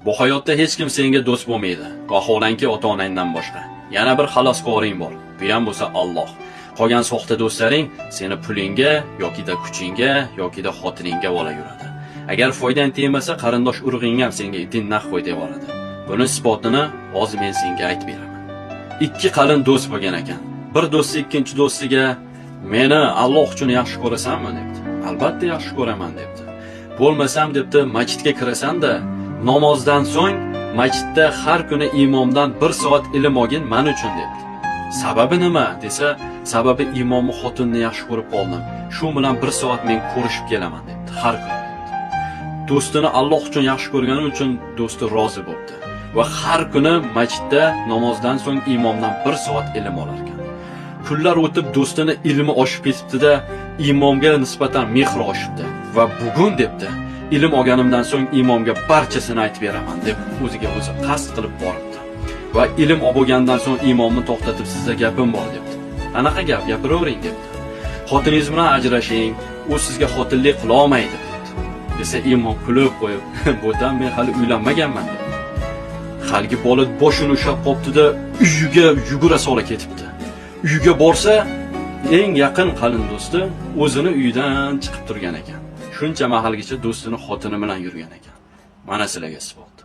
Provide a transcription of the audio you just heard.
Bu hayotda hech kim senga do'st bo'lmaydi. Vaholanki ota-onangdan boshqa. Yana bir xaloskoring bor. Bu ham bo'lsa Alloh. Qolgan soxta do'stlaring seni pulingga yoki-da kuchingga yoki-da xotiningga ola yuradi. Agar foydang tegmasa, qarindosh urug'ing ham senga itin naq qo'y deb yuboradi. Buni isbotini hozir men senga aytib beraman. Ikki qalin do'st bo'lgan ekan. Bir do'sti ikkinchi do'stiga "Meni Alloh uchun yaxshi ko'rasanmi?" debdi. "Albatta yaxshi ko'raman" debdi. "Bo'lmasam" debdi, "masjidga kirasan-da, namozdan so'ng masjidda har kuni imomdan 1 soat ilm olgin men uchun" debdi. "Sababi nima?" desa, "Sababi imomni xotinni yaxshi ko'rib qoldim. Shu bilan 1 soat men ko'rishib kelaman" debdi. Har kuni debdi. Do'stini Alloh uchun yaxshi ko'rgani uchun do'sti rozi bo'ldi va har kuni masjidda namozdan so'ng imomdan 1 soat ilm olar ekan. Kunlar o'tib do'stini ilmi oshib ketibdi-da, imomga nisbatan mehri oshibdi va bugun debdi, "Ilm olganimdan so'ng imomga barchasini aytib beraman" deb o'ziga o'zi qasd qilib boribdi. Va ilm olgandan so'ng imomni to'xtatib, "Sizga gapim bor" debdi. "Qanaqa gap? Gapiravering" debdi. "Xotiningiz bilan ajrashing, u sizga xotinlik qila olmaydi" debdi. Desa imom kulib qo'yib, "Bo'tam men hali uylanmaganman" debdi. Haligi bola boshini ushlab qopti-da, uyiga yugura sola ketibdi. Uyga borsa, eng yaqin qalin do'sti o'zini uyidan chiqib turgan ekan. Shuncha mahalgacha do'stini xotini bilan yurgan ekan. Mana sizlarga isbot.